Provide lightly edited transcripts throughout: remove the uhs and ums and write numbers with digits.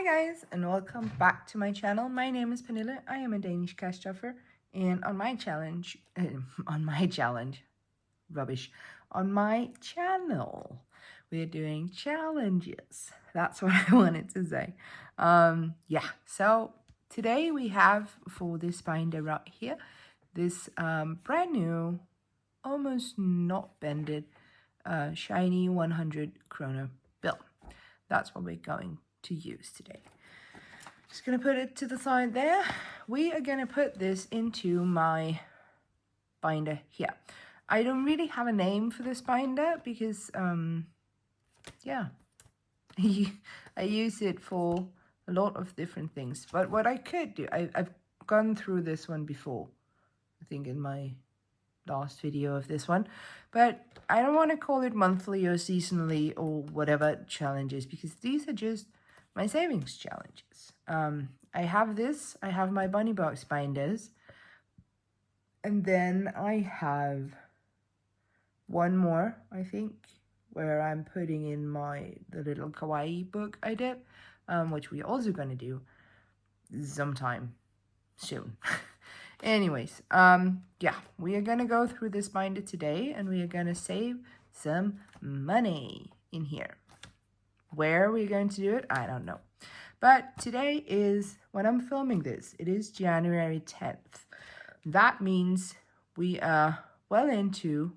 guys, and welcome back to my channel. My name is Pernille. I am a Danish cash stuffer, and on my channel, we are doing challenges. That's what I wanted to say. So today we have for this binder right here, this brand new, almost not bended, shiny 100 kroner bill. That's what we're going to use today. Just gonna put it to the side there. We are gonna put this into my binder here. I don't really have a name for this binder because I use it for a lot of different things. But what I could do, I've gone through this one before, I think in my last video of this one, but I don't want to call it monthly or seasonally or whatever challenges, because these are just my savings challenges. I have my bunny box binders, and then I have one more, I think, where I'm putting in the little kawaii book I did, which we're also going to do sometime soon. Anyways, we are going to go through this binder today, and we are going to save some money in here. Where we're going to do it, I don't know. But today is, when I'm filming this, it is January 10th. That means we are well into,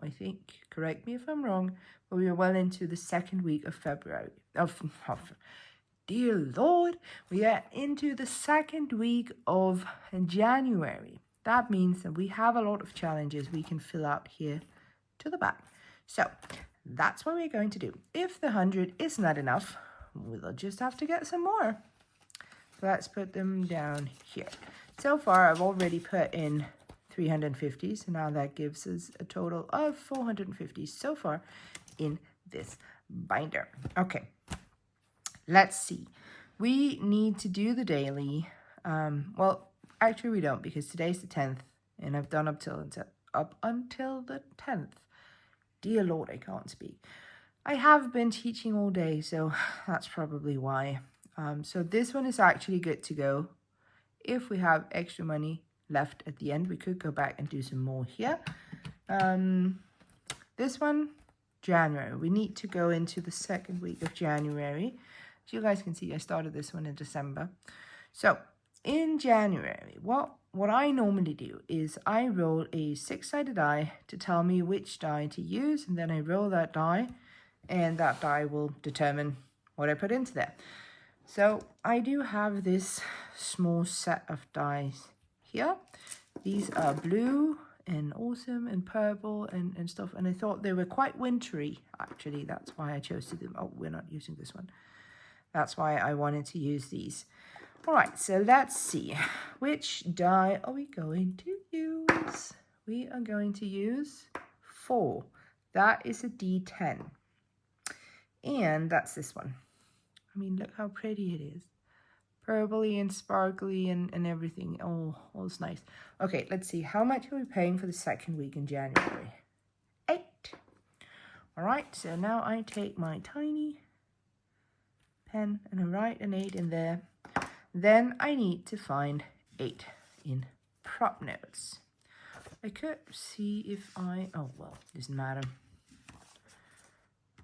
I think, correct me if I'm wrong, but we are well into the second week of February. Dear Lord, we are into the second week of January. That means that we have a lot of challenges we can fill out here to the back. So that's what we're going to do. If the 100 is not enough, we'll just have to get some more. So let's put them down here. So far, I've already put in 350, so now that gives us a total of 450 so far in this binder. Okay. Let's see. We need to do the daily. Well, actually we don't, because today's the 10th, and I've done up until the 10th. Dear Lord, I can't speak. I have been teaching all day, so that's probably why. So this one is actually good to go. If we have extra money left at the end, we could go back and do some more here. This one, January. We need to go into the second week of January. As you guys can see, I started this one in December. So in January, what I normally do is I roll a 6-sided die to tell me which die to use, and then I roll that die, and that die will determine what I put into there. So I do have this small set of dies here. These are blue and awesome and purple and stuff, and I thought they were quite wintry, actually. That's why I chose to do them. Oh, we're not using this one. That's why I wanted to use these. All right, so let's see. Which die are we going to use? We are going to use 4. That is a D10. And that's this one. I mean, look how pretty it is. Purpley and sparkly and everything. Oh, it's nice. Okay, let's see. How much are we paying for the second week in January? 8. All right, so now I take my tiny pen and I write an 8 in there. Then I need to find 8 in prop notes. I could see if oh well, doesn't matter.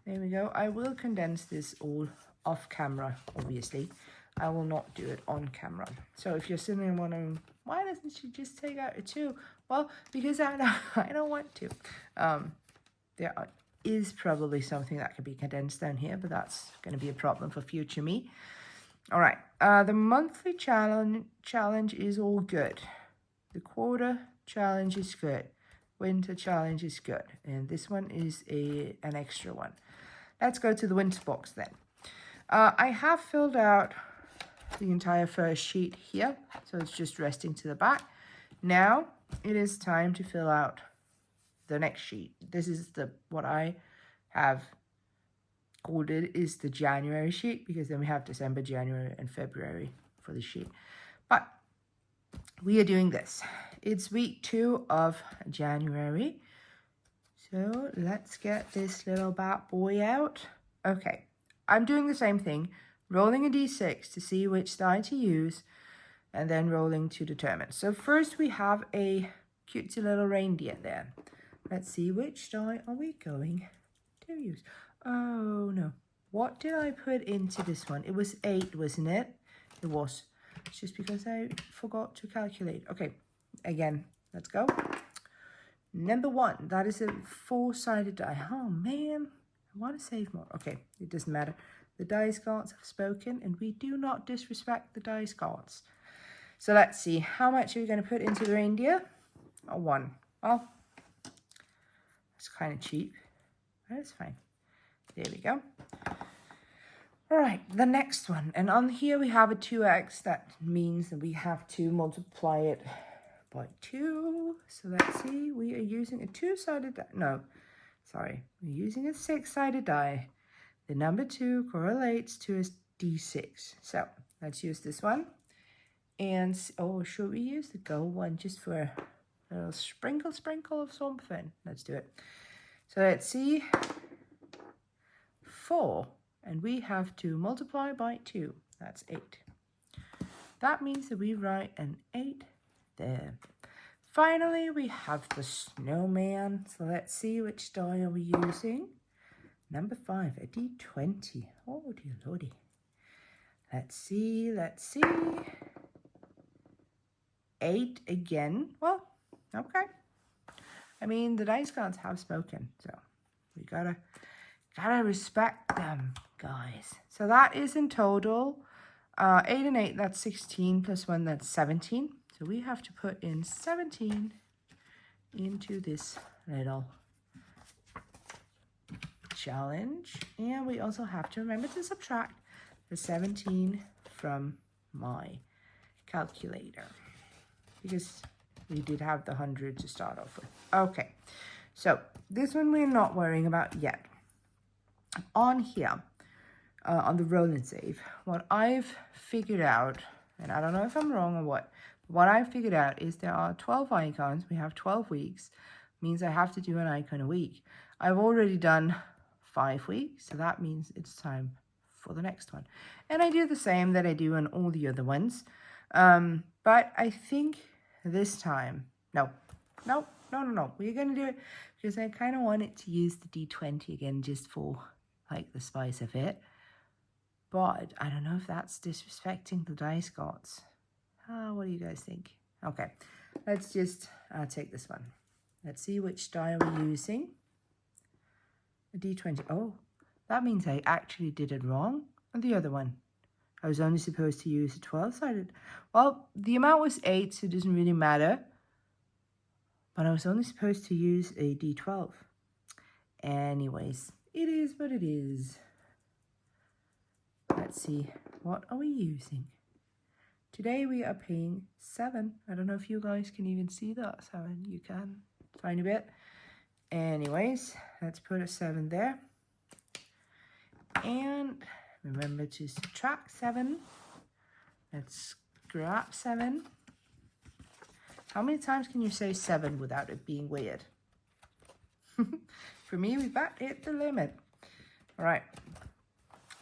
There we go. I will condense this all off camera, obviously. I will not do it on camera. So if you're sitting and wondering, why doesn't she just take out a 2? Well, because I don't want to. There is probably something that could be condensed down here, but that's going to be a problem for future me. All right, the monthly challenge is all good. The quarter challenge is good. Winter challenge is good. And this one is an extra one. Let's go to the winter box then. I have filled out the entire first sheet here, so it's just resting to the back. Now it is time to fill out the next sheet. This is what I have called it is the January sheet, because then we have December, January, and February for the sheet. But we are doing this. It's week 2 of January. So let's get this little bad boy out. Okay, I'm doing the same thing. rolling a d6 to see which die to use, and then rolling to determine. So first we have a cutesy little reindeer there. Let's see, which die are we going to use? Oh no, what did I put into this one? It was 8, wasn't it? It was. It's just because I forgot to calculate. Okay, again, let's go. Number 1, that is a 4-sided die. Oh man, I want to save more. Okay, it doesn't matter. The dice gods have spoken, and we do not disrespect the dice gods. So let's see, how much are we going to put into the reindeer? A 1. Well, it's kind of cheap. That's fine. There we go. All right, the next one. And on here we have a 2x. That means that we have to multiply it by 2. So let's see, we are using a 2-sided die. No, sorry, we're using a 6-sided die. The number 2 correlates to a d6. So let's use this one. And, oh, should we use the gold one just for a little sprinkle of something? Let's do it. So let's see. 4. And we have to multiply by 2. That's 8. That means that we write an 8 there. Finally, we have the snowman. So let's see, which die are we using? Number 5, a d20. Oh, dear lordy. Let's see. 8 again. Well, okay. I mean, the dice gods have spoken, so we gotta respect them, guys. So that is in total 8 and 8, that's 16, plus 1, that's 17. So we have to put in 17 into this little challenge. And we also have to remember to subtract the 17 from my calculator, because we did have the 100 to start off with. Okay, so this one we're not worrying about yet. On here, on the roll and save, what I've figured out, and I don't know if I'm wrong or what I've figured out is there are 12 icons. We have 12 weeks, means I have to do an icon a week. I've already done 5 weeks, so that means it's time for the next one. And I do the same that I do on all the other ones. But I think this time, no, we're going to do it because I kind of wanted to use the D20 again just for like the spice of it. But I don't know if that's disrespecting the dice gods. What do you guys think? Okay, let's just take this one. Let's see which die are we using. A D20. Oh, that means I actually did it wrong on the other one. I was only supposed to use a 12-sided. Well, the amount was 8, so it doesn't really matter. But I was only supposed to use a D12. Anyways, it is what it is. Let's see, what are we using? Today we are paying 7. I don't know if you guys can even see that. 7, you can. Tiny bit. Anyways, let's put a 7 there. And remember to subtract 7. Let's scrap 7. How many times can you say 7 without it being weird? For me, we've about hit the limit. All right.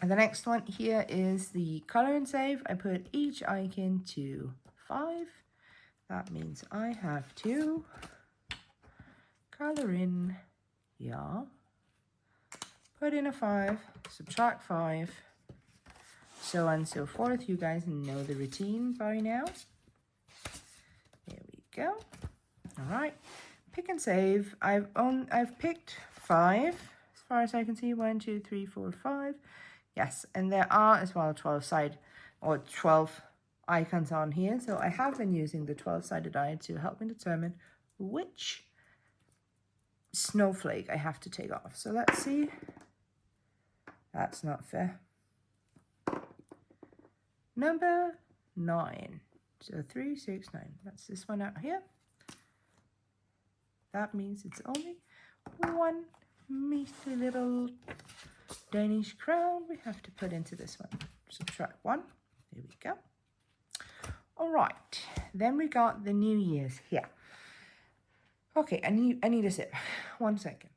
And the next one here is the color and save. I put each icon to 5. That means I have to color in, yeah, put in a 5, subtract 5, so on and so forth. You guys know the routine by now. There we go. All right, pick and save. I've picked 5 as far as I can see. 1, 2, 3, 4, 5. Yes, and there are as well 12 icons on here. So I have been using the 12-sided die to help me determine which snowflake I have to take off. So let's see. That's not fair. Number 9. So 3, 6, 9. That's this one out here. That means it's only one measly little Danish crown we have to put into this one. Subtract 1. There we go. All right. Then we got the New Year's here. Okay, I need a sip. 1 second.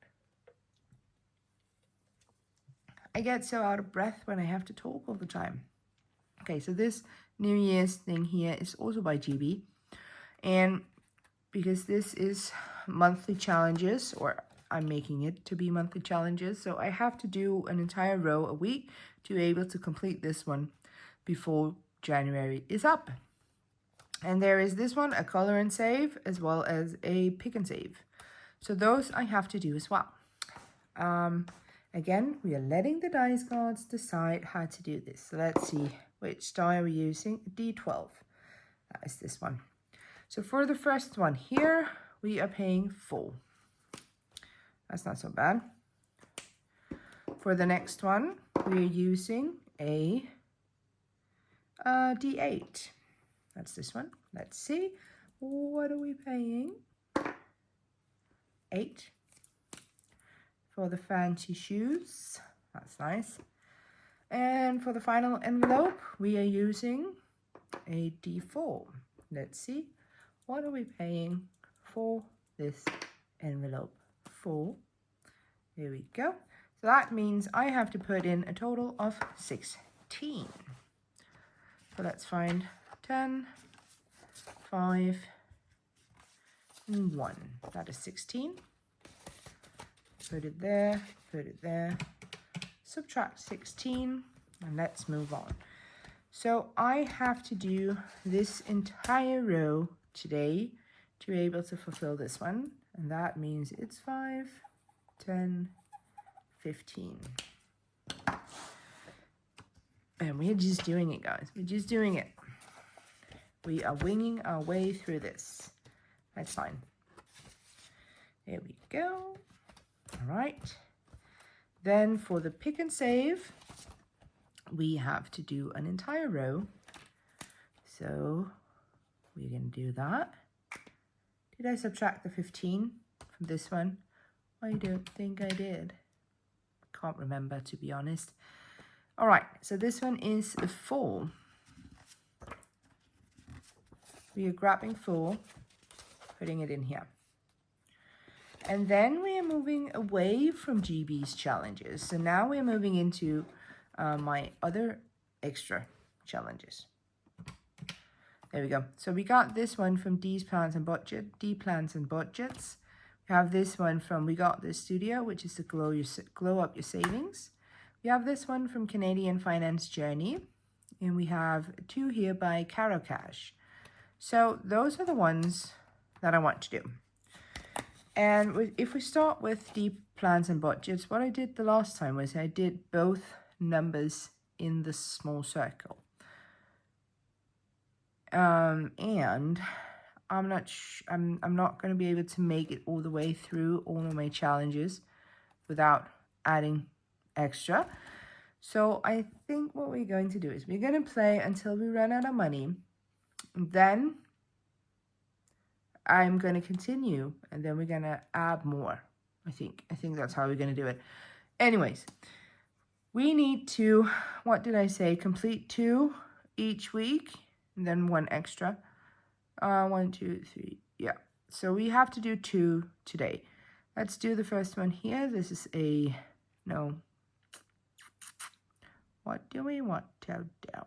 I get so out of breath when I have to talk all the time. Okay, so this New Year's thing here is also by GB. And because this is monthly challenges, or I'm making it to be monthly challenges, so I have to do an entire row a week to be able to complete this one before January is up. And there is this one, a color and save, as well as a pick and save. So those I have to do as well. Again, we are letting the dice gods decide how to do this. So let's see which die are we using. D12. That is this one. So for the first one here, we are paying 4. That's not so bad. For the next one, we're using a D8. That's this one. Let's see. What are we paying? 8. For the fancy shoes. That's nice. And for the final envelope, we are using a D4. Let's see. What are we paying for this envelope? 4. There we go. So that means I have to put in a total of 16. So let's find 10, 5, and 1. That is 16. Put it there, subtract 16, and let's move on. So I have to do this entire row today to be able to fulfill this one, and that means it's 5, 10, 15. And we're just doing it, guys. We're just doing it. We are winging our way through this. That's fine. There we go. All right. Then for the pick and save, we have to do an entire row. So we're going to do that. Did I subtract the 15 from this one? I don't think I did. Can't remember, to be honest. All right, so this one is a 4. We are grabbing 4, putting it in here. And then we are moving away from GB's challenges. So now we're moving into my other extra challenges. There we go. So we got this one from D's Plans and Budget, D Plans and Budgets. We have this one from We Got This Studio, which is to glow up your savings. We have this one from Canadian Finance Journey. And we have 2 here by Caro Cash. So those are the ones that I want to do. And if we start with Deep Plans and Budgets, what I did the last time was I did both numbers in the small circle. And I'm not going to be able to make it all the way through all of my challenges without adding extra. So I think what we're going to do is we're going to play until we run out of money. Then I'm going to continue, and then we're going to add more. I think that's how we're going to do it. Anyways, we need to, what did I say, complete 2 each week, and then 1 extra. 1, 2, 3, yeah. So we have to do 2 today. Let's do the first one here. This is a, no. What do we want to do?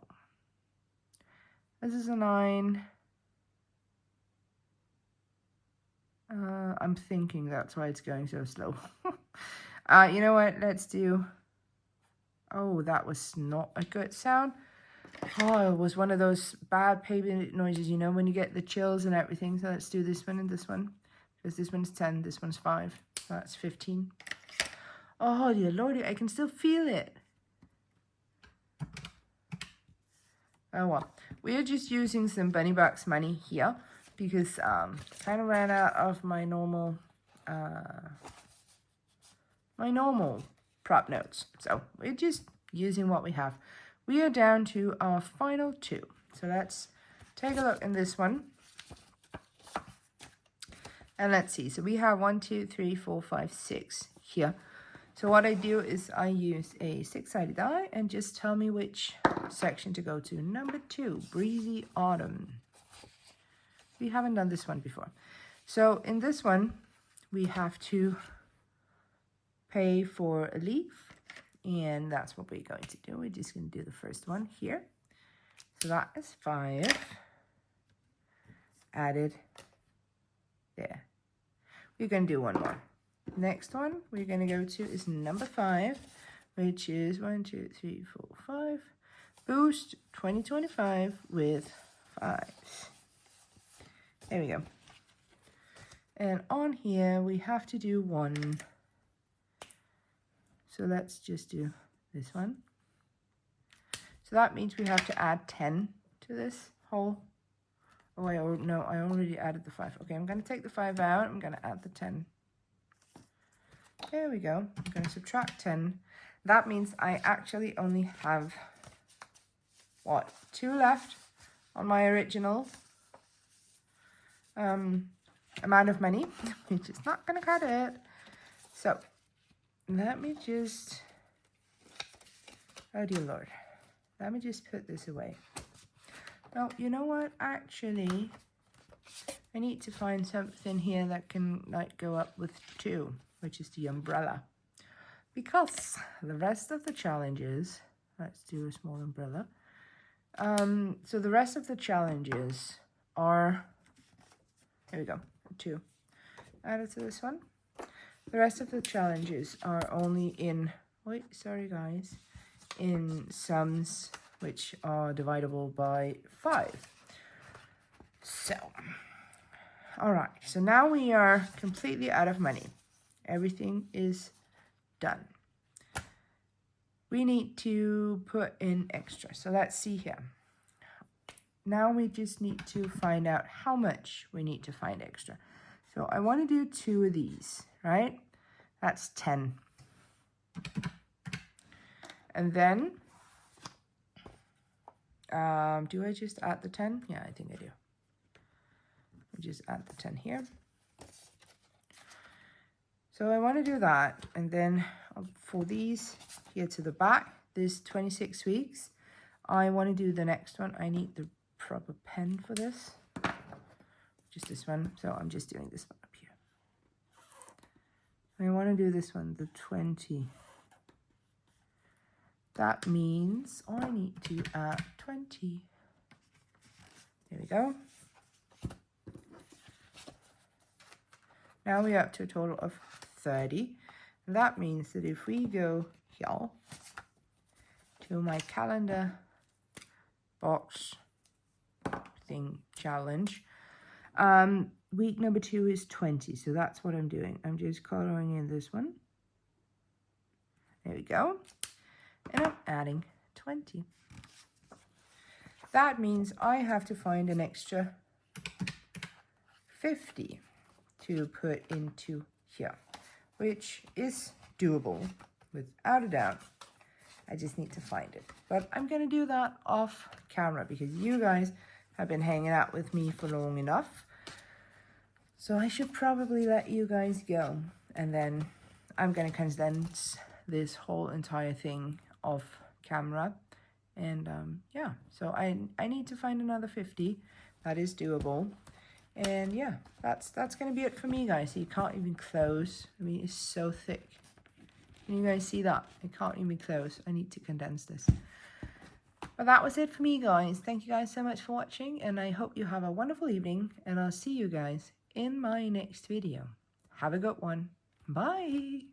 This is a 9. I'm thinking that's why it's going so slow. You know what? Let's do... Oh, that was not a good sound. Oh, it was one of those bad paper noises, you know, when you get the chills and everything. So let's do this one and this one. Because this one's 10, this one's 5. So that's 15. Oh, dear Lordy, I can still feel it. Oh, well. We're just using some Bunny Bucks money here. Because kind of ran out of my normal prop notes. So we're just using what we have. We are down to our final 2. So let's take a look in this one. And let's see. So we have 1, 2, 3, 4, 5, 6 here. So what I do is I use a 6-sided die and just tell me which section to go to. Number 2, Breezy Autumn. We haven't done this one before. So in this one, we have to pay for a leaf And that's what we're going to do. We're just going to do the first one here. So that is 5 added there. We're going to do one more. Next one we're going to go to is number 5, which is 1, 2, 3, 4, 5. Boost 2025 with 5. There we go. And on here we have to do 1. So let's just do this one. So that means we have to add 10 to this whole. Oh, no, I already added the 5. Okay, I'm going to take the 5 out. I'm going to add the 10. There we go. I'm going to subtract 10. That means I actually only have, what, 2 left on my original amount of money, which is not going to cut it. So let me just, oh dear Lord, let me just put this away. Oh, you know what? Actually, I need to find something here that can like go up with 2, which is the umbrella. Because the rest of the challenges, let's do a small umbrella. So the rest of the challenges are, there we go, 2. Added to this one. The rest of the challenges are only in, wait, sorry guys, in sums which are dividable by 5. So, all right, so now we are completely out of money. Everything is done. We need to put in extra. So let's see here. Now we just need to find out how much we need to find extra. So I want to do 2 of these, right? That's 10. And then, do I just add the 10? Yeah, I think I do. I just add the 10 here. So I want to do that. And then for these here to the back, there's 26 weeks. I want to do the next one. I need the proper pen for this. Just this one. So I'm just doing this one up here. I want to do this one, the 20. That means I need to add 20. There we go. Now we're up to a total of 30. That means that if we go here to my calendar box thing challenge, week number 2 is 20. So that's what I'm doing. I'm just coloring in this one. There we go. And I'm adding 20. That means I have to find an extra 50 to put into here, which is doable without a doubt. I just need to find it. But I'm going to do that off camera because you guys have been hanging out with me for long enough. So I should probably let you guys go. And then I'm going to condense this whole entire thing off camera. And yeah, so I need to find another 50. That is doable. And yeah, that's going to be it for me, guys. You can't even close. I mean, it's so thick. Can you guys see that? I can't even close. I need to condense this. But that was it for me, guys. Thank you guys so much for watching. And I hope you have a wonderful evening. And I'll see you guys in my next video. Have a good one. Bye.